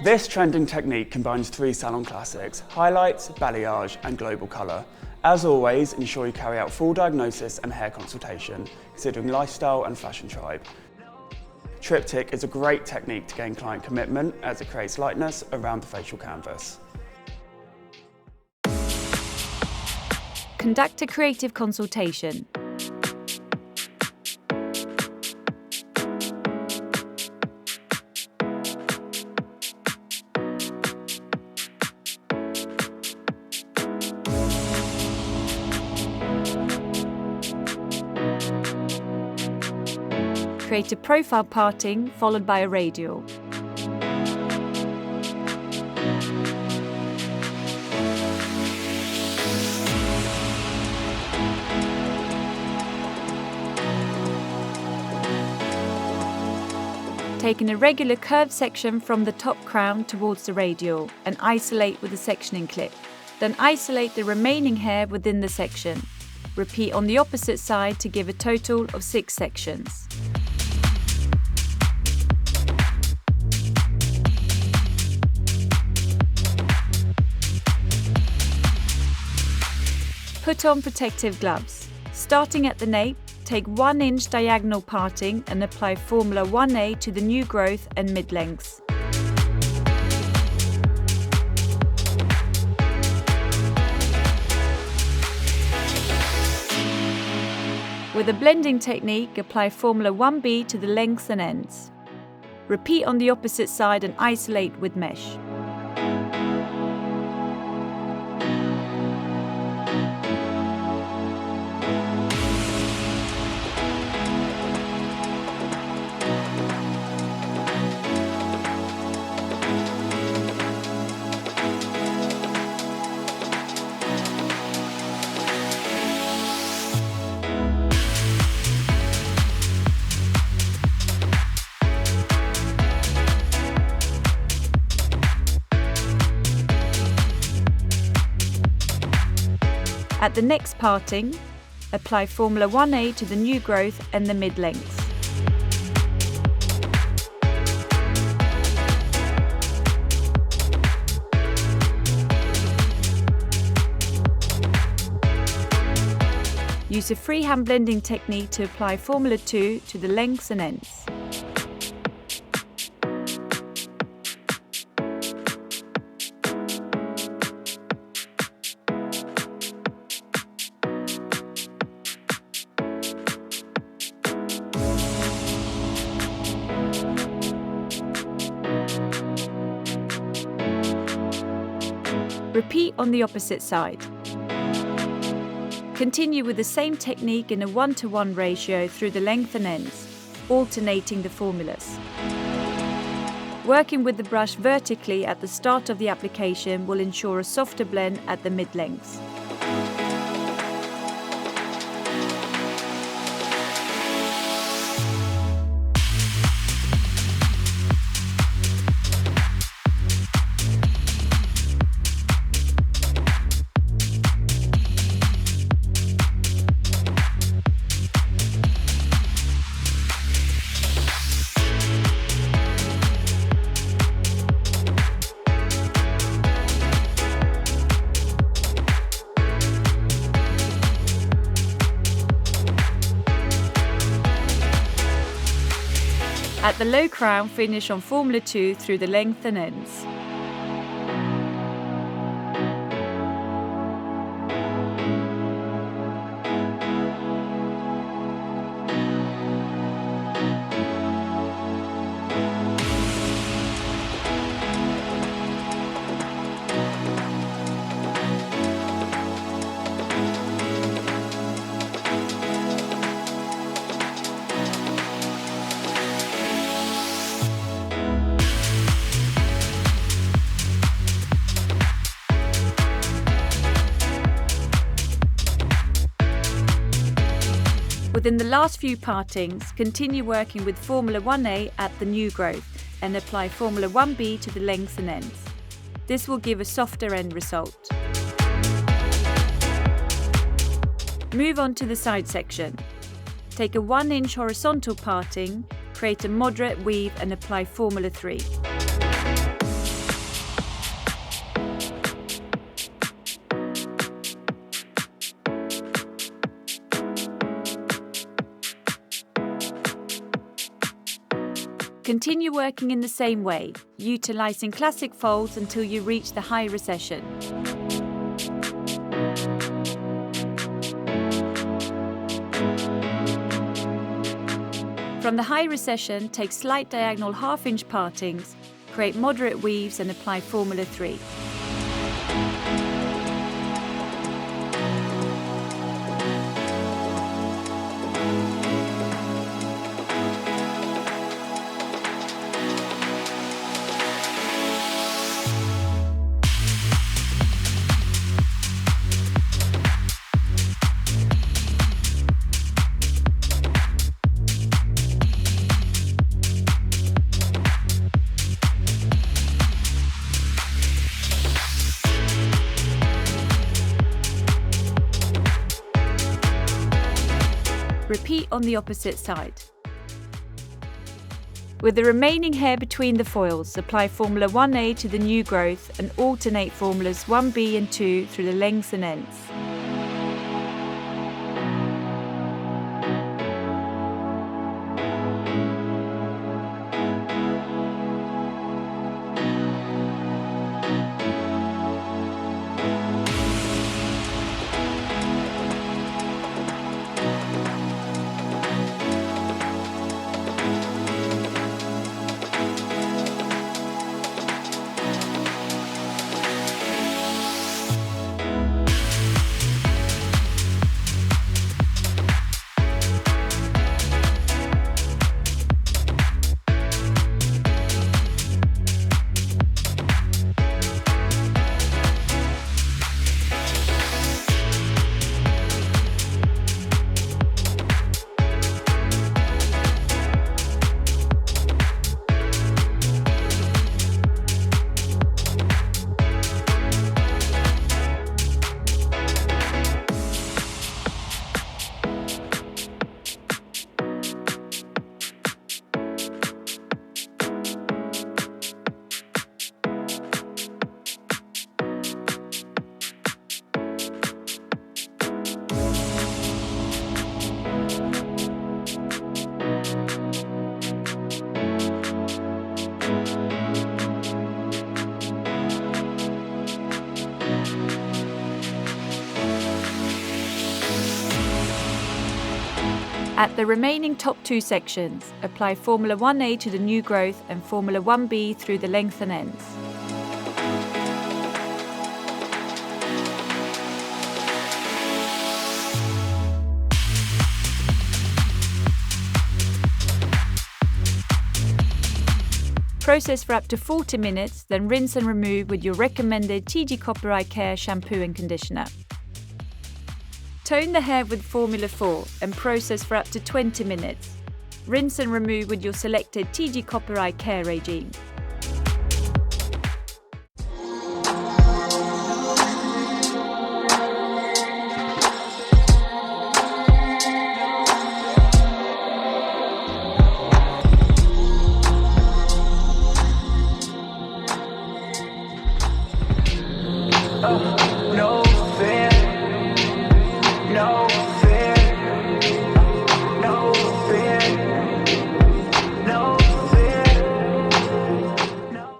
This trending technique combines 3 salon classics: highlights, balayage and global colour. As always, ensure you carry out full diagnosis and hair consultation, considering lifestyle and fashion tribe. Triptych is a great technique to gain client commitment as it creates lightness around the facial canvas. Conduct a creative consultation. Create a profile parting followed by a radial. Take an irregular curved section from the top crown towards the radial and isolate with a sectioning clip. Then isolate the remaining hair within the section. Repeat on the opposite side to give a total of 6 sections. Put on protective gloves. Starting at the nape, take 1-inch diagonal parting and apply Formula 1A to the new growth and mid-lengths. With a blending technique, apply Formula 1B to the lengths and ends. Repeat on the opposite side and isolate with mesh. At the next parting, apply Formula 1A to the new growth and the mid-lengths. Use a freehand blending technique to apply Formula 2 to the lengths and ends. Repeat on the opposite side. Continue with the same technique in a 1-to-1 ratio through the length and ends, alternating the formulas. Working with the brush vertically at the start of the application will ensure a softer blend at the mid-lengths. At the low crown, finish on Formula 2 through the length and ends. Within the last few partings, continue working with Formula 1A at the new growth and apply Formula 1B to the lengths and ends. This will give a softer end result. Move on to the side section. Take a 1-inch horizontal parting, create a moderate weave and apply Formula 3. Continue working in the same way, utilising classic folds until you reach the high recession. From the high recession, take slight diagonal half-inch partings, create moderate weaves and apply Formula 3. Repeat on the opposite side. With the remaining hair between the foils, apply Formula 1A to the new growth and alternate Formulas 1B and 2 through the lengths and ends. At the remaining top two sections, apply Formula 1A to the new growth and Formula 1B through the length and ends. Process for up to 40 minutes, then rinse and remove with your recommended TIGI Copper Eye Care shampoo and conditioner. Tone the hair with Formula 4 and process for up to 20 minutes. Rinse and remove with your selected TIGI Copper Eye Care regime. Oh.